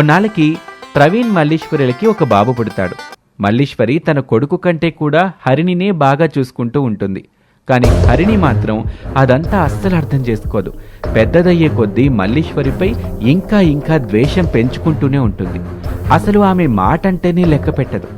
కొన్నాళ్ళకి ప్రవీణ్ మల్లీశ్వరులకి ఒక బాబు పుడతాడు. మల్లీశ్వరి తన కొడుకు కంటే కూడా హరిణినే బాగా చూసుకుంటూ ఉంటుంది. కానీ హరిణి మాత్రం అదంతా అస్సలు అర్థం చేసుకోదు. పెద్దదయ్యే కొద్దీ మల్లీశ్వరిపై ఇంకా ఇంకా ద్వేషం పెంచుకుంటూనే ఉంటుంది. అసలు ఆమె మాట అంటేనే లెక్క పెట్టదు.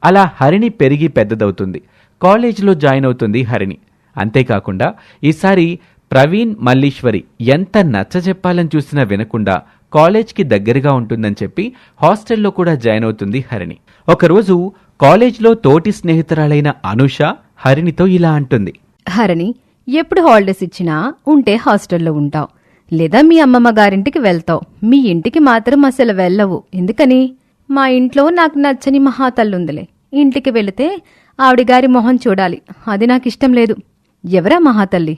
అలా హరిణి పెరిగి పెద్దదవుతుంది. కాలేజీలో జాయిన్ అవుతుంది హరిణి. అంతేకాకుండా ఈసారి ప్రవీణ్ మల్లీశ్వరి ఎంత నచ్చజెప్పాలని చూసినా వినకుండా కాలేజ్కి దగ్గరగా ఉంటుందని చెప్పి హాస్టల్లో కూడా జాయిన్ అవుతుంది హరిణి. ఒకరోజు కాలేజ్లో తోటి స్నేహితురాలైన అనూష హరిణితో ఇలా అంటుంది. హరిణి, ఎప్పుడు హాలిడేస్ ఇచ్చినా ఉంటే హాస్టల్లో ఉంటావు, లేదా మీ అమ్మమ్మ గారింటికి వెళ్తావు. మీ ఇంటికి మాత్రం అసలు వెళ్ళవు. ఎందుకని? మా ఇంట్లో నాకు నచ్చని మహాతల్లుందిలే. ఇంటికి వెళితే ఆవిడిగారి మొహం చూడాలి. అది నాకిష్టం లేదు. ఎవరా మహాతల్లి?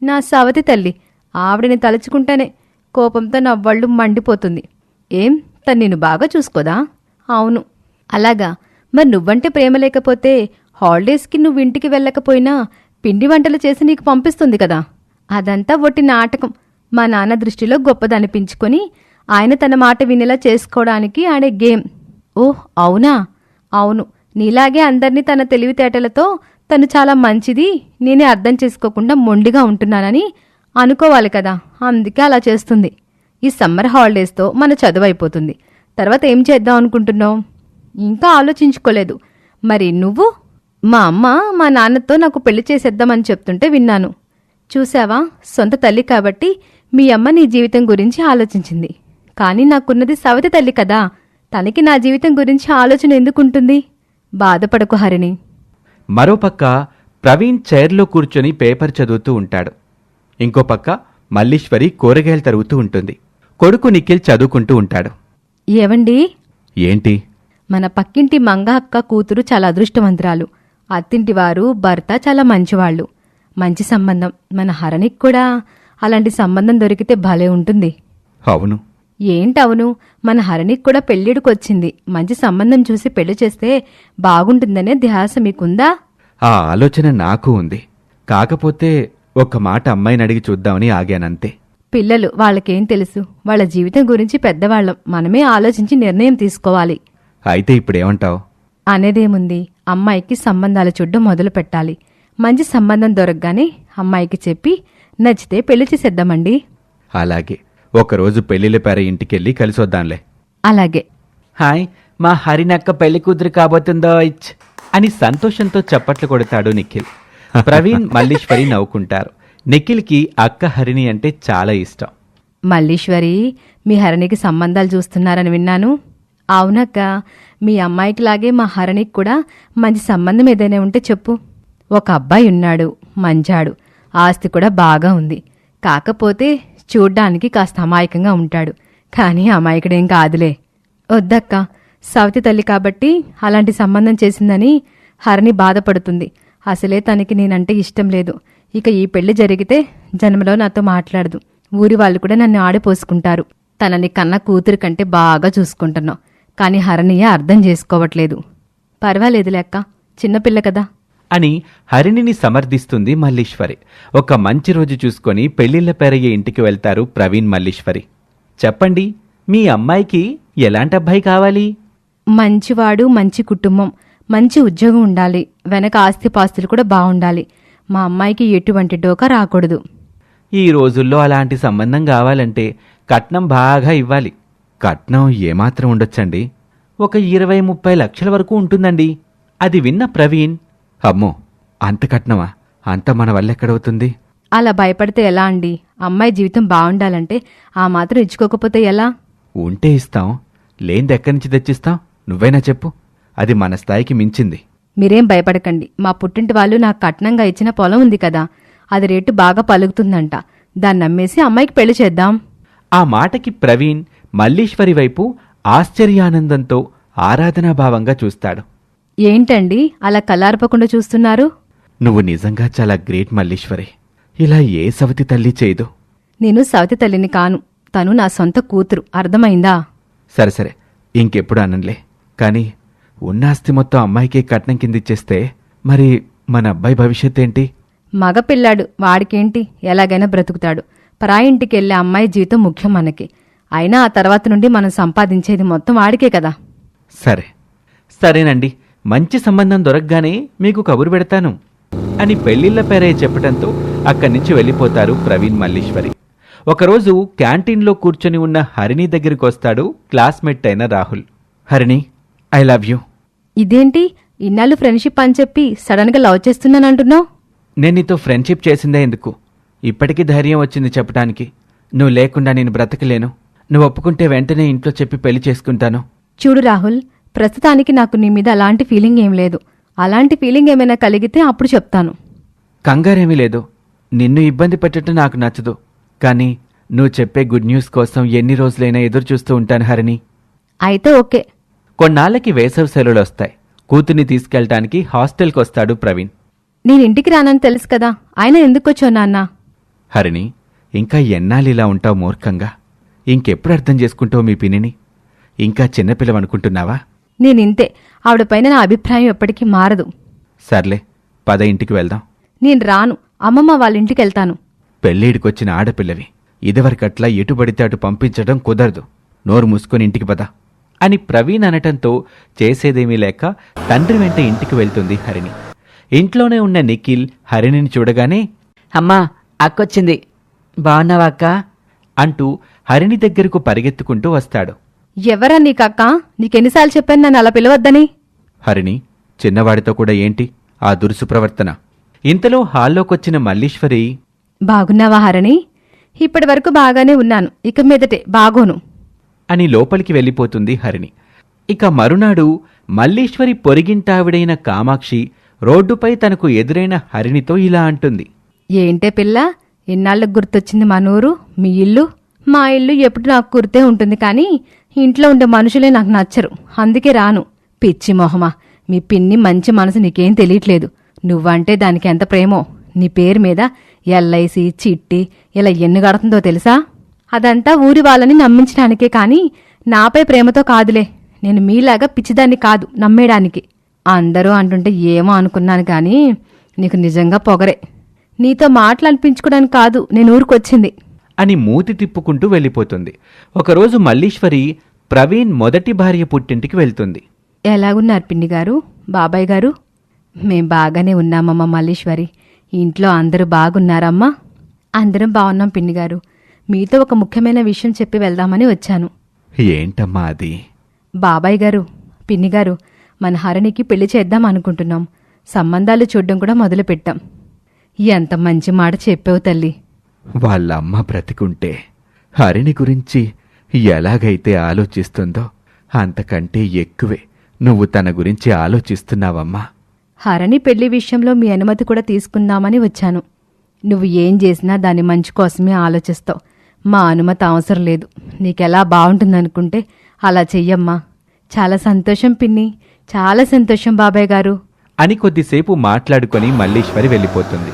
నా సవతి తల్లి. ఆవిడని తలుచుకుంటేనే కోపంతో నా వళ్ళు మండిపోతుంది. ఏం, తను నిన్ను బాగా చూసుకోదా? అవును. అలాగా? మరి నువ్వంటే ప్రేమ లేకపోతే హాలిడేస్కి నువ్వు ఇంటికి వెళ్ళకపోయినా పిండి వంటలు చేసి నీకు పంపిస్తుంది కదా. అదంతా ఒట్టి నాటకం. మా నాన్న దృష్టిలో గొప్పదనిపించుకొని ఆయన తన మాట వినేలా చేసుకోవడానికి ఆడే గేమ్. ఓహ్, అవునా? అవును. నీలాగే అందర్నీ తన తెలివితేటలతో తను చాలా మంచిది, నేనే అర్థం చేసుకోకుండా మొండిగా ఉంటున్నానని అనుకోవాలి కదా. అందుకే అలా చేస్తుంది. ఈ సమ్మర్ హాలిడేస్తో మన చదువు అయిపోతుంది. తర్వాత ఏం చేద్దాం అనుకుంటున్నావు? ఇంకా ఆలోచించుకోలేదు. మరి నువ్వు? మా అమ్మ మా నాన్నతో నాకు పెళ్లి చేసేద్దామని చెప్తుంటే విన్నాను. చూసావా, సొంత తల్లి కాబట్టి మీ అమ్మ నీ జీవితం గురించి ఆలోచించింది. కానీ నాకున్నది సవతి తల్లి కదా. తనకి నా జీవితం గురించి ఆలోచన ఎందుకుంటుంది? బాధపడకు హరిణి. మరోపక్క ప్రవీణ్ చైర్లో కూర్చొని పేపర్ చదువుతూ ఉంటాడు. ఇంకో పక్క మల్లీశ్వరి కూరగాయలు తరుగుతూ ఉంటుంది. కొడుకు నిఖిల్ చదువుకుంటూ ఉంటాడు. ఏవండి? ఏంటి? మన పక్కింటి మంగ అక్క కూతురు చాలా అదృష్టవంతురాలు. అత్తింటి వారు భర్త చాలా మంచివాళ్లు. మంచి సంబంధం. మన హరణికి కూడా అలాంటి సంబంధం దొరికితే భలే ఉంటుంది. అవును. ఏంటవును? మన హరణికి కూడా పెళ్ళిడికొచ్చింది. మంచి సంబంధం చూసి పెళ్లి చేస్తే బాగుంటుందనే ధ్యాస మీకుందా? ఆ ఆలోచన నాకు ఉంది. కాకపోతే ఒక్క మాట అమ్మాయిని అడిగి చూద్దామని ఆగానంతే. పిల్లలు, వాళ్ళకేం తెలుసు? వాళ్ళ జీవితం గురించి పెద్దవాళ్ళం. మనమే ఆలోచించి నిర్ణయం తీసుకోవాలి. అయితే ఇప్పుడేమంటావు? అనేదేముంది, అమ్మాయికి సంబంధాలు చూడ్డం మొదలు పెట్టాలి. మంచి సంబంధం దొరకగానే అమ్మాయికి చెప్పి నచ్చితే పెళ్లి చేసేద్దామండి. అలాగే, ఒకరోజు పెళ్లిళ్ళ పేర ఇంటికెళ్ళి కలిసొద్దాంలే. అలాగే. హాయ్, మా హరినక్క పెళ్లి కూతురు కాబోతుందో ఇచ్ అని సంతోషంతో చప్పట్లు కొడతాడు నిఖిల్. ప్రవీణ్ మల్లీశ్వరి నవ్వుకుంటారు. నిఖిల్కి అక్క హరిణి అంటే చాలా ఇష్టం. మల్లీశ్వరి, మీ హరిణికి సంబంధాలు చూస్తున్నారని విన్నాను. అవునక్క, మీ అమ్మాయికి లాగే మా హరిణికి కూడా మంచి సంబంధం ఏదైనా ఉంటే చెప్పు. ఒక అబ్బాయి ఉన్నాడు, మంచాడు, ఆస్తి కూడా బాగా ఉంది. కాకపోతే చూడ్డానికి కాస్త అమాయకంగా ఉంటాడు. కానీ అమాయకుడేం కాదులే. వద్దక్క, సవతి తల్లి కాబట్టి అలాంటి సంబంధం చేసిందని హరిణి బాధపడుతుంది. అసలే తనకి నేనంటే ఇష్టం లేదు. ఇక ఈ పెళ్లి జరిగితే జన్మలో నాతో మాట్లాడదు. ఊరి వాళ్ళు కూడా నన్ను ఆడిపోసుకుంటారు. తనని కన్న కూతురు కంటే బాగా చూసుకుంటున్నావు. కానీ హరిణియే అర్థం చేసుకోవట్లేదు. పర్వాలేదులే అక్క, చిన్నపిల్ల కదా అని హరిణిని సమర్థిస్తుంది మల్లీశ్వరి. ఒక మంచి రోజు చూసుకొని పెళ్లిళ్ల పేరయ్యే ఇంటికి వెళ్తారు ప్రవీణ్ మల్లీశ్వరి. చెప్పండి, మీ అమ్మాయికి ఎలాంటి అబ్బాయి కావాలి? మంచివాడు, మంచి కుటుంబం, మంచి ఉద్యోగం ఉండాలి. వెనక ఆస్తిపాస్తులు కూడా బాగుండాలి. మా అమ్మాయికి ఎటువంటి డోకా రాకూడదు. ఈ రోజుల్లో అలాంటి సంబంధం కావాలంటే కట్నం బాగా ఇవ్వాలి. కట్నం ఏమాత్రం ఉండొచ్చండి? ఒక 20-30 లక్షల వరకు ఉంటుందండి. అది విన్న ప్రవీణ్, అమ్మో, అంత కట్నమా? అంత మన వల్ల ఎక్కడవుతుంది? అలా భయపడితే ఎలా అండి? అమ్మాయి జీవితం బాగుండాలంటే ఆ మాత్రం ఇచ్చుకోకపోతే ఎలా? ఉంటే ఇస్తాం, లేనిది ఎక్కడి నుంచి తెచ్చిస్తాం? నువ్వైనా చెప్పు. అది మన స్థాయికి మించింది. మీరేం భయపడకండి. మా పుట్టింటి వాళ్ళు నాకు కట్నంగా ఇచ్చిన పొలం ఉంది కదా, అది రేటు బాగా పలుకుతుందంట. దాన్ని నమ్మేసి అమ్మాయికి పెళ్లి చేద్దాం. ఆ మాటకి ప్రవీణ్ మల్లీశ్వరి వైపు ఆశ్చర్యానందంతో ఆరాధనాభావంగా చూస్తాడు. ఏంటండి అలా కళ్ళార్పకుండా చూస్తున్నారు? నువ్వు నిజంగా చాలా గ్రేట్ మల్లీశ్వరి. ఇలా ఏ సవతి తల్లి చేయదు. నేను సవతి తల్లిని కాను. తను నా సొంత కూతురు. అర్థమైందా? సరే సరే, ఇంకెప్పుడు అననులే. కానీ ఉన్న ఆస్తి మొత్తం అమ్మాయికే కట్నం కిందిచ్చేస్తే మరి మన అబ్బాయి భవిష్యత్ ఏంటి? మగపిల్లాడు, వాడికేంటి, ఎలాగైనా బ్రతుకుతాడు. పరాయింటికెళ్ళే అమ్మాయి జీవితం ముఖ్యం మనకి. అయినా ఆ తర్వాత నుండి మనం సంపాదించేది మొత్తం వాడికే కదా. సరేనండి, మంచి సంబంధం దొరకగానే మీకు కబురు పెడతాను అని పెళ్లిళ్ల పేరయ్య చెప్పడంతో అక్కడి నుంచి వెళ్ళిపోతారు ప్రవీణ్ మల్లీశ్వరి. ఒకరోజు క్యాంటీన్లో కూర్చొని ఉన్న హరిణి దగ్గరికి వస్తాడు క్లాస్మేట్ అయిన Rahul. Harini, I love you. ఇదేంటి ఇన్నాళ్ళు ఫ్రెండ్షిప్ అని చెప్పి సడన్గా లవ్ చేస్తున్నానంటున్నావు? నేను నీతో ఫ్రెండ్షిప్ చేసిందే ఎందుకు, ఇప్పటికీ ధైర్యం వచ్చింది చెప్పడానికి. నువ్వు లేకుండా నేను బ్రతకలేను. నువ్వు ఒప్పుకుంటే వెంటనే ఇంట్లో చెప్పి పెళ్లి చేసుకుంటాను. చూడు రాహుల్, ప్రస్తుతానికి నాకు నీ మీద అలాంటి ఫీలింగ్ ఏం లేదు. అలాంటి ఫీలింగ్ ఏమైనా కలిగితే అప్పుడు చెప్తాను. కంగారేమీ లేదు. నిన్ను ఇబ్బంది పెట్టడం నాకు నచ్చదు. కానీ నువ్వు చెప్పే గుడ్ న్యూస్ కోసం ఎన్ని రోజులైనా ఎదురు చూస్తూ ఉంటాను హరిణి. అయితే ఓకే. కొన్నాళ్ళకి వేసవి సెలవులు వస్తాయి. కూతుర్ని తీసుకెళ్ళటానికి హాస్టల్కి వస్తాడు ప్రవీణ్. నేను ఇంటికి రానని తెలుసు కదా, అయినా ఎందుకొచ్చావు నాన్న? హరిణి, ఇంకా ఎన్నాళ్ళు ఇలా ఉంటావు మూర్ఖంగా? ఇంకెప్పుడు అర్థం చేసుకుంటావు మీ పిన్నిని? ఇంకా చిన్నపిల్లవనుకుంటున్నావా? నేనింతే. ఆవిడపైన నా అభిప్రాయం ఎప్పటికీ మారదు. సర్లే, పద ఇంటికి వెళ్దాం. నేను రాను. అమ్మమ్మ వాళ్ళ ఇంటికి వెళ్తాను. పెళ్ళిడికొచ్చిన ఆడపిల్లవి, ఇదివరకట్లా ఎటుబడితే అటు పంపించడం కుదరదు. నోరు మూసుకొని ఇంటికి పద అని ప్రవీణ్ అనటంతో చేసేదేమీ లేక తండ్రి వెంట ఇంటికి వెళ్తుంది హరిణి. ఇంట్లోనే ఉన్న నిఖిల్ హరిణిని చూడగానే, అమ్మా, అక్కొచ్చింది. బాగున్నావా అక్క? అంటూ హరిణి దగ్గరకు పరిగెత్తుకుంటూ వస్తాడు. ఎవరా నీకక్క? నీకెన్నిసార్లు చెప్పాను నన్ను అలా పిలవద్దని? హరిణి, చిన్నవాడితో కూడా ఏంటి ఆ దురుసు ప్రవర్తన? ఇంతలో హాల్లోకొచ్చిన మల్లీశ్వరి, బాగున్నావా హరిణి? ఇప్పటి వరకు బాగానే ఉన్నాను, ఇక మీదటే బాగోను అని లోపలికి వెళ్ళిపోతుంది హరిణి. ఇక మరునాడు మల్లీశ్వరి పొరిగింటావిడైన కామాక్షి రోడ్డుపై తనకు ఎదురైన హరిణితో ఇలా అంటుంది. ఏంటే పిల్ల, ఇన్నాళ్ళకు గుర్తొచ్చింది మన ఊరు, మీ ఇల్లు? మా ఇల్లు ఎప్పుడు నాకు గుర్తే ఉంటుంది, కానీ ఇంట్లో ఉండే మనుషులే నాకు నచ్చరు, అందుకే రాను. పిచ్చి మొహమా, మీ పిన్ని మంచి మనసు నీకేం తెలియట్లేదు. నువ్వంటే దానికి ఎంత ప్రేమో. నీ పేరు మీద ఎల్ఐసి చిట్టి ఇలా ఎన్ని గడుతుందో తెలుసా? అదంతా ఊరి వాళ్ళని నమ్మించడానికే, కానీ నాపై ప్రేమతో కాదులే. నేను మీలాగా పిచ్చిదాన్ని కాదు నమ్మేయడానికి. అందరూ అంటుంటే ఏమో అనుకున్నాను, కానీ నీకు నిజంగా పొగరే. నీతో మాటలనిపించుకోవడానికి కాదు నేను ఊరికొచ్చింది అని మూతి తిప్పుకుంటూ వెళ్ళిపోతుంది. ఒకరోజు మల్లీశ్వరి ప్రవీణ్ మొదటి భార్య పుట్టింటికి వెళ్తుంది. ఎలాగున్నారు పిన్ని గారు, బాబాయ్ గారు? మేం బాగానే ఉన్నామమ్మా మల్లీశ్వరి. ఇంట్లో అందరూ బాగున్నారమ్మా? అందరం బాగున్నాం పిన్ని గారు. మీతో ఒక ముఖ్యమైన విషయం చెప్పి వెళ్దామని వచ్చాను. ఏంటమ్మా అది? బాబాయ్ గారు, పిన్ని గారు, మన హరిణికి పెళ్లి చేద్దాం అనుకుంటున్నాం. సంబంధాలు చూడ్డం కూడా మొదలుపెట్టాం. ఎంత మంచి మాట చెప్పావు తల్లి. వాళ్ళ అమ్మ బ్రతికుంటే హరిణి గురించి ఎలాగైతే ఆలోచిస్తుందో అంతకంటే ఎక్కువే నువ్వు తన గురించి ఆలోచిస్తున్నావమ్మా. హరిణి పెళ్లి విషయంలో మీ అనుమతి కూడా తీసుకుందామని వచ్చాను. నువ్వు ఏం చేసినా దాని మంచి కోసమే ఆలోచిస్తావు. మా అనుమతి అవసరం లేదు. నీకెలా బాగుంటుందనుకుంటే అలా చెయ్యమ్మా. చాలా సంతోషం పిన్ని, చాలా సంతోషం బాబాయ్ గారు అని కొద్దిసేపు మాట్లాడుకొని మల్లీశ్వరి వెళ్ళిపోతుంది.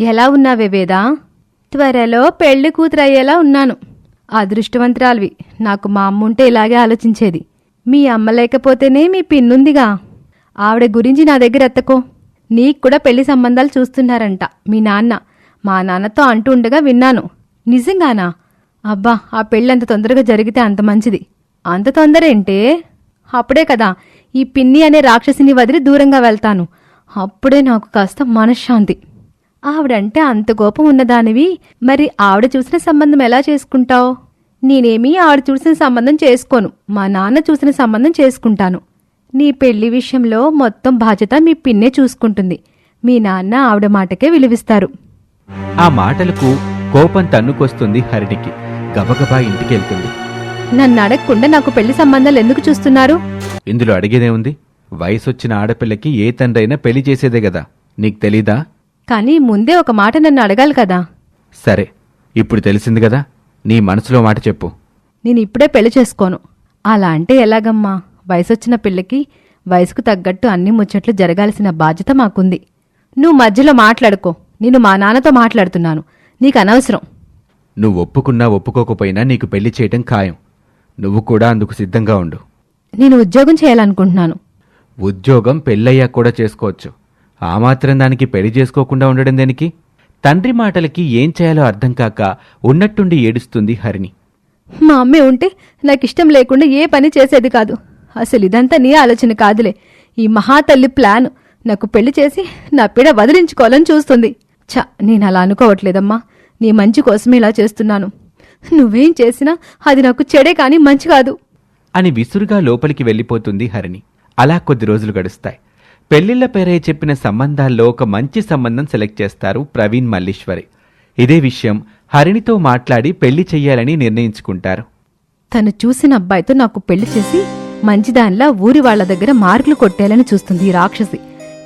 ఎలా ఉన్నావే వేదా? త్వరలో పెళ్లి కూతురయ్యేలా ఉన్నాను. అదృష్టవంతురాలివి. నాకు మా అమ్మ ఉంటే ఇలాగే ఆలోచించేది. మీ అమ్మ లేకపోతేనే మీ పిన్నుందిగా, ఆవిడ గురించి నా దగ్గర ఎత్తకో. నీకు కూడా పెళ్లి సంబంధాలు చూస్తున్నారంట మీ నాన్న. మా నాన్నతో అంటూ ఉండగా విన్నాను. నిజంగానా? అబ్బా, ఆ పెళ్ళి అంత తొందరగా జరిగితే అంత మంచిది. అంత తొందరేంటే? అప్పుడే కదా ఈ పిన్ని అనే రాక్షసిని వదిలి దూరంగా వెళ్తాను. అప్పుడే నాకు కాస్త మనశ్శాంతి. ఆవిడంటే అంత కోపం ఉన్నదానివి, మరి ఆవిడ చూసిన సంబంధం ఎలా చేసుకుంటావు? నేనేమీ ఆవిడ చూసిన సంబంధం చేసుకోను. మా నాన్న చూసిన సంబంధం చేసుకుంటాను. నీ పెళ్లి విషయంలో మొత్తం బాధ్యత మీ పిన్నే చూసుకుంటుంది. మీ నాన్న ఆవిడ మాటకే విలువిస్తారు. ఆ మాటలకు కోపం తన్నుకొస్తుంది హరిణికి. గబగబా ఇంటికెళ్తుంది. నన్ను అడగకుండా నాకు పెళ్లి సంబంధాలు ఎందుకు చూస్తున్నారు? ఇందులో అడిగేదేముంది? వయసొచ్చిన ఆడపిల్లకి ఏ తండ్రైనా పెళ్లి చేసేదే గదా, నీకు తెలీదా? కానీ ముందే ఒక మాట నన్ను అడగాలి కదా. సరే, ఇప్పుడు తెలిసింది కదా, నీ మనసులో మాట చెప్పు. నేను ఇప్పుడే పెళ్లి చేసుకోను. అలా అంటే ఎలాగమ్మా? వయసొచ్చిన పిల్లకి వయసుకు తగ్గట్టు అన్ని ముచ్చట్లు జరగాల్సిన బాధ్యత మాకుంది. నువ్వు మధ్యలో మాట్లాడుకో. నేను మా నాన్నతో మాట్లాడుతున్నాను. నీకు అనవసరం. నువ్వు ఒప్పుకున్నా ఒప్పుకోకపోయినా నీకు పెళ్లి చేయటం ఖాయం. నువ్వు కూడా అందుకు సిద్ధంగా ఉండు. నేను ఉద్యోగం చేయాలనుకుంటున్నాను. ఉద్యోగం పెళ్ళయ్యాక కూడా చేసుకోవచ్చు. ఆ మాత్రం దానికి పెళ్లి చేసుకోకుండా ఉండడం దేనికి? తండ్రి మాటలకి ఏం చేయాలో అర్థం కాక ఉన్నట్టుండి ఏడుస్తుంది హరిణి. మా అమ్మే ఉంటే నాకిష్టం లేకుండా ఏ పని చేసేది కాదు. అసలు ఇదంతా నీ ఆలోచన కాదులే. ఈ మహాతల్లి ప్లాన్. నాకు పెళ్లి చేసి నా పీడ వదిలించుకోవాలని చూస్తుంది. నేను అలా అనుకోవట్లేదమ్మా. నీ మంచి కోసమే ఇలా చేస్తున్నాను. నువ్వేం చేసినా అది నాకు చెడే కాని మంచి కాదు అని విసురుగా లోపలికి వెళ్ళిపోతుంది హరిణి. అలా కొద్ది రోజులు గడుస్తాయి. పెళ్లిళ్ల పేరై చెప్పిన సంబంధాల్లో ఒక మంచి సంబంధం సెలెక్ట్ చేస్తారు ప్రవీణ్ మల్లీశ్వరి. ఇదే విషయం హరిణితో మాట్లాడి పెళ్లి చెయ్యాలని నిర్ణయించుకుంటారు. తను చూసిన అబ్బాయితో నాకు పెళ్లి చేసి మంచిదానిలా ఊరి వాళ్ల దగ్గర మార్కులు కొట్టేయాలని చూస్తుంది ఈ రాక్షసి.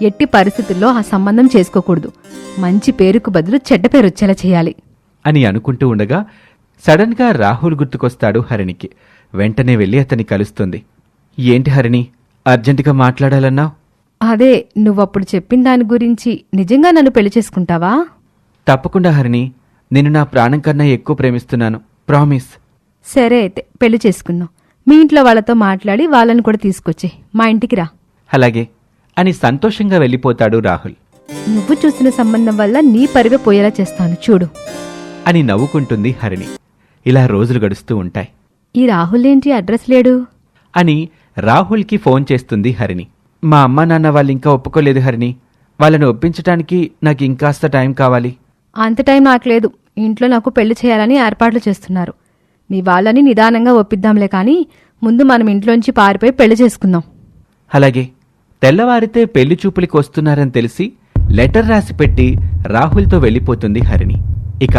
ఎట్టి పరిస్థితుల్లో ఆ సంబంధం చేసుకోకూడదు. మంచి పేరుకు బదులు చెడ్డ పేరు వచ్చేలా చేయాలి అని అనుకుంటూ ఉండగా సడన్ గా రాహుల్ గుర్తుకొస్తాడు హరిణికి. వెంటనే వెళ్ళి అతన్ని కలుస్తుంది. ఏంటి హరిణి, అర్జెంటుగా మాట్లాడాలన్నావు? అదే, నువ్వప్పుడు చెప్పిన దాని గురించి నిజంగా నన్ను పెళ్లి చేసుకుంటావా? తప్పకుండా హరిణి, నేను నా ప్రాణం కన్నా ఎక్కువ ప్రేమిస్తున్నాను, ప్రామిస్. సరే అయితే పెళ్లి చేసుకున్నావు. మీ ఇంట్లో వాళ్ళతో మాట్లాడి వాళ్ళని కూడా తీసుకొచ్చి మా ఇంటికి రా. అలాగే అని సంతోషంగా వెళ్ళిపోతాడు రాహుల్. నువ్వు చూసిన సంబంధం వల్ల నీ పరివే పోయేలా చేస్తాను చూడు అని నవ్వుకుంటుంది హరిణి. ఇలా రోజులు గడుస్తూ ఉంటాయి. ఈ రాహుల్ ఏంటి అడ్రస్ లేడు అని రాహుల్కి ఫోన్ చేస్తుంది హరిణి. మా అమ్మా నాన్న వాళ్ళు ఇంకా ఒప్పుకోలేదు హరిణి. వాళ్ళని ఒప్పించటానికి నాకు ఇంకాస్త టైం కావాలి. అంత టైం నాకు లేదు. ఇంట్లో నాకు పెళ్లి చేయాలని ఏర్పాట్లు చేస్తున్నారు. మీ వాళ్ళని నిదానంగా ఒప్పిద్దాంలే కానీ ముందు మనం ఇంట్లోంచి పారిపోయి పెళ్లి చేసుకుందాం. అలాగే. తెల్లవారితే పెళ్లి చూపులకి వస్తున్నారని తెలిసి లెటర్ రాసి పెట్టి రాహుల్తో వెళ్ళిపోతుంది హరిణి. ఇక